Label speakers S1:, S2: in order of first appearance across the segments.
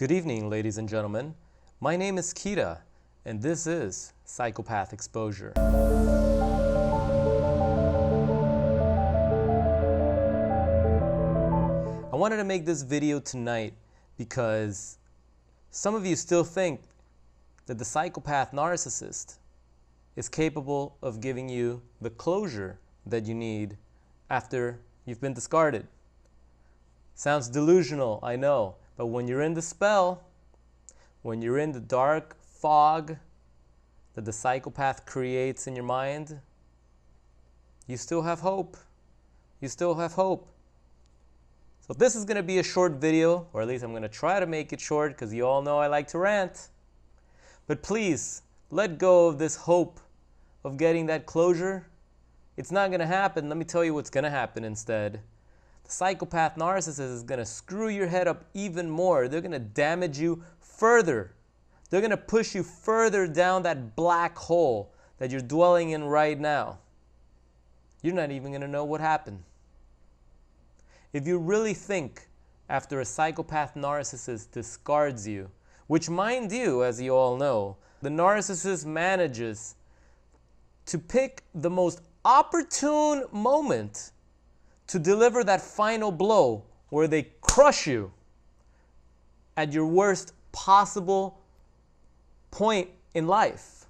S1: Good evening, ladies and gentlemen. My name is Kita, and this is Psychopath Exposure. I wanted to make this video tonight because some of you still think that the psychopath narcissist is capable of giving you the closure that you need after you've been discarded. Sounds delusional, I know. But when you're in the spell, when you're in the dark fog that the psychopath creates in your mind, you still have hope. You still have hope. So this is going to be a short video, or at least I'm going to try to make it short because you all know I like to rant. But please, let go of this hope of getting that closure. It's not going to happen. Let me tell you what's going to happen instead. The psychopath narcissist is going to screw your head up even more. They're going to damage you further. They're going to push you further down that black hole that you're dwelling in right now. You're not even going to know what happened. If you really think after a psychopath narcissist discards you, which mind you, as you all know, the narcissist manages to pick the most opportune moment to deliver that final blow where they crush you at your worst possible point in life.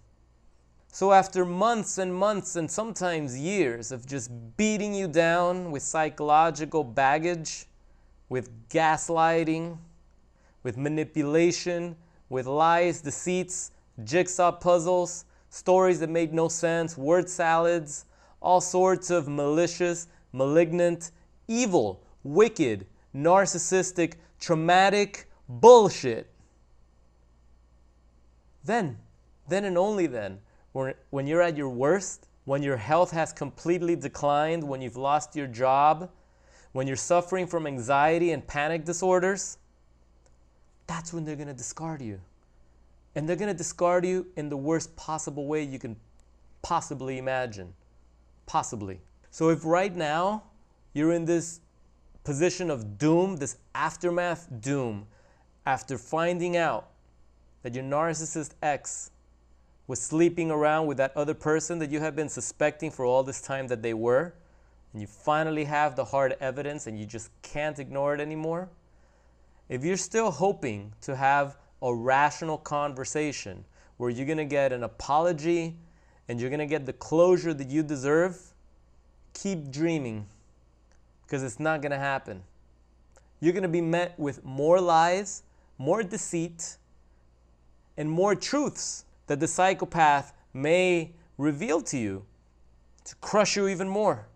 S1: So after months and months and sometimes years of just beating you down with psychological baggage, with gaslighting, with manipulation, with lies, deceits, jigsaw puzzles, stories that made no sense, word salads, all sorts of malicious, malignant, evil, wicked, narcissistic, traumatic bullshit. Then and only then, when you're at your worst, when your health has completely declined, when you've lost your job, when you're suffering from anxiety and panic disorders, that's when they're going to discard you. And they're going to discard you in the worst possible way you can possibly imagine. Possibly. So if right now you're in this position of doom, this aftermath doom, after finding out that your narcissist ex was sleeping around with that other person that you have been suspecting for all this time that they were, and you finally have the hard evidence and you just can't ignore it anymore, if you're still hoping to have a rational conversation where you're going to get an apology and you're going to get the closure that you deserve, keep dreaming, because it's not going to happen. You're going to be met with more lies, more deceit, and more truths that the psychopath may reveal to you to crush you even more.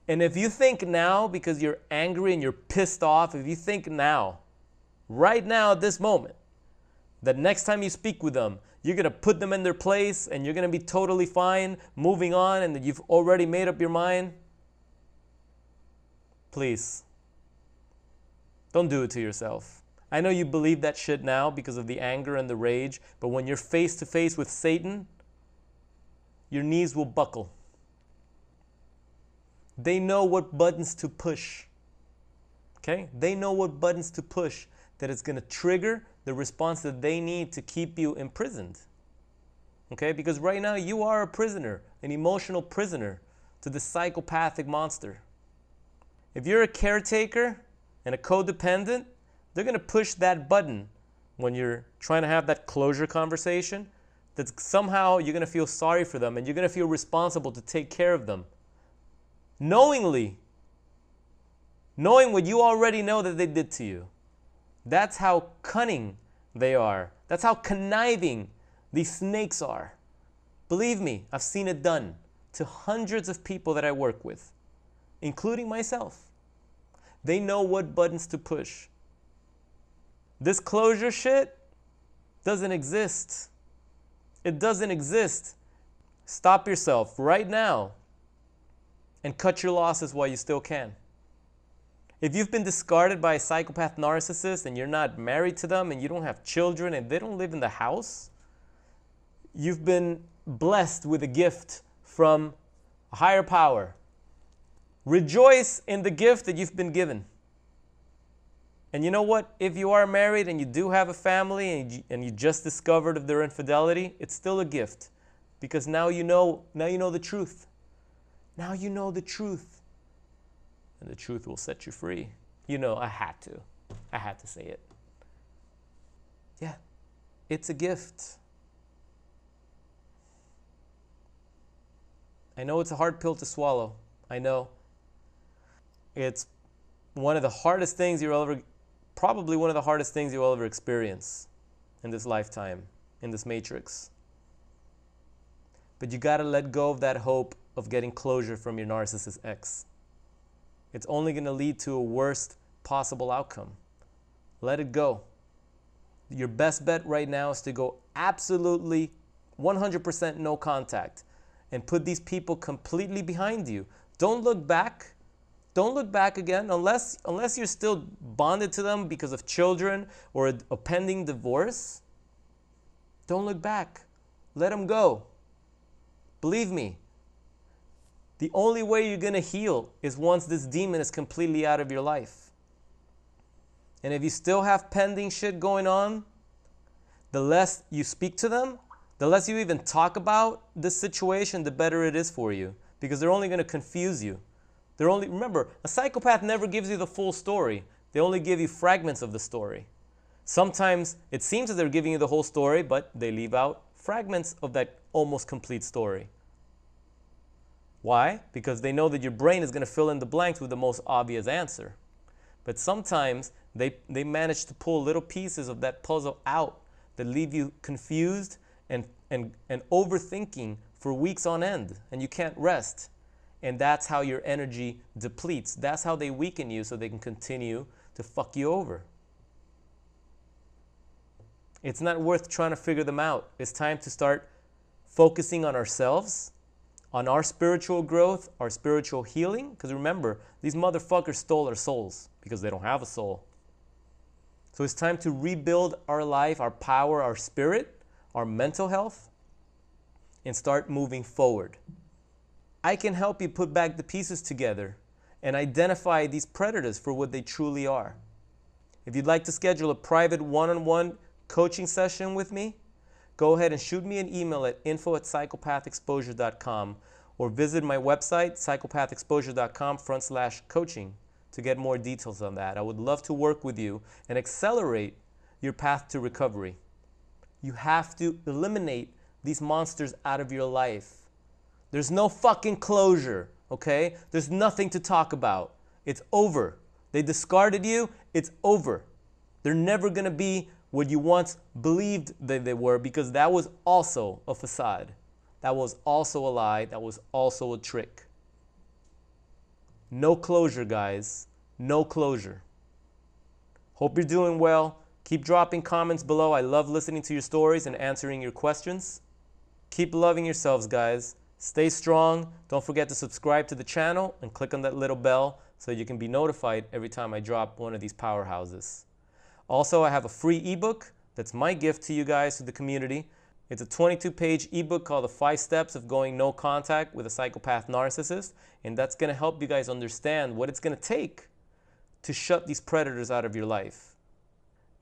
S1: And if you think now, because you're angry and you're pissed off, if you think now, right now at this moment, that next time you speak with them, you're going to put them in their place and you're going to be totally fine, moving on, and that you've already made up your mind, please, don't do it to yourself. I know you believe that shit now because of the anger and the rage, but when you're face to face with Satan, your knees will buckle. They know what buttons to push. Okay? They know what buttons to push that is going to trigger the response that they need to keep you imprisoned. Okay? Because right now you are a prisoner, an emotional prisoner to the psychopathic monster. If you're a caretaker and a codependent, they're going to push that button when you're trying to have that closure conversation, that somehow you're going to feel sorry for them and you're going to feel responsible to take care of them. Knowing what you already know that they did to you. That's how cunning they are. That's how conniving these snakes are. Believe me, I've seen it done to hundreds of people that I work with, including myself. They know what buttons to push. This closure shit doesn't exist. It doesn't exist. Stop yourself right now and cut your losses while you still can. If you've been discarded by a psychopath narcissist and you're not married to them and you don't have children and they don't live in the house, you've been blessed with a gift from a higher power. Rejoice in the gift that you've been given. And you know what? If you are married and you do have a family and you just discovered of their infidelity, it's still a gift, because now you know the truth. Now you know the truth. And the truth will set you free. You know, I had to say it. Yeah, it's a gift. I know it's a hard pill to swallow. I know. It's one of the hardest things probably one of the hardest things you'll ever experience in this lifetime, in this matrix. But you gotta let go of that hope of getting closure from your narcissist ex. It's only gonna lead to a worst possible outcome. Let it go. Your best bet right now is to go absolutely 100% no contact and put these people completely behind you. Don't look back. Don't look back again unless you're still bonded to them because of children or a pending divorce. Don't look back. Let them go. Believe me, the only way you're going to heal is once this demon is completely out of your life. And if you still have pending shit going on, the less you speak to them, the less you even talk about this situation, the better it is for you, because they're only going to confuse you. Remember, a psychopath never gives you the full story. They only give you fragments of the story. Sometimes it seems that they're giving you the whole story, but they leave out fragments of that almost complete story. Why? Because they know that your brain is going to fill in the blanks with the most obvious answer. But sometimes they manage to pull little pieces of that puzzle out that leave you confused and overthinking for weeks on end, and you can't rest. And that's how your energy depletes. That's how they weaken you so they can continue to fuck you over. It's not worth trying to figure them out. It's time to start focusing on ourselves, on our spiritual growth, our spiritual healing. Because remember, these motherfuckers stole our souls because they don't have a soul. So it's time to rebuild our life, our power, our spirit, our mental health, and start moving forward. I can help you put back the pieces together and identify these predators for what they truly are. If you'd like to schedule a private one-on-one coaching session with me, go ahead and shoot me an email at info@psychopathexposure.com or visit my website, psychopathexposure.com/coaching, to get more details on that. I would love to work with you and accelerate your path to recovery. You have to eliminate these monsters out of your life. There's no fucking closure, okay? There's nothing to talk about. It's over. They discarded you. It's over. They're never going to be what you once believed that they were, because that was also a facade. That was also a lie. That was also a trick. No closure, guys. No closure. Hope you're doing well. Keep dropping comments below. I love listening to your stories and answering your questions. Keep loving yourselves, guys. Stay strong. Don't forget to subscribe to the channel and click on that little bell so you can be notified every time I drop one of these powerhouses. Also, I have a free ebook that's my gift to you guys, to the community. It's a 22-page ebook called The 5 Steps of Going No Contact with a Psychopath Narcissist, and that's going to help you guys understand what it's going to take to shut these predators out of your life.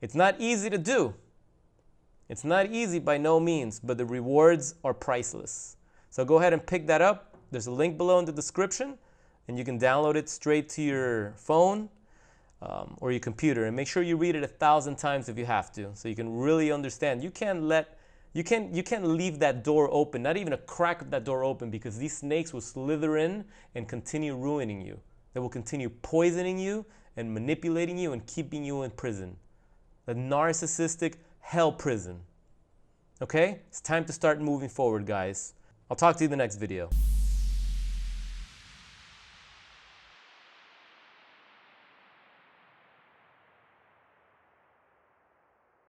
S1: It's not easy to do. It's not easy by no means, but the rewards are priceless. So go ahead and pick that up. There's a link below in the description, and you can download it straight to your phone or your computer. And make sure you read it 1,000 times if you have to, so you can really understand. You can't leave that door open, not even a crack of that door open, because these snakes will slither in and continue ruining you. They will continue poisoning you and manipulating you and keeping you in prison. The narcissistic hell prison. Okay? It's time to start moving forward, guys. I'll talk to you in the next video.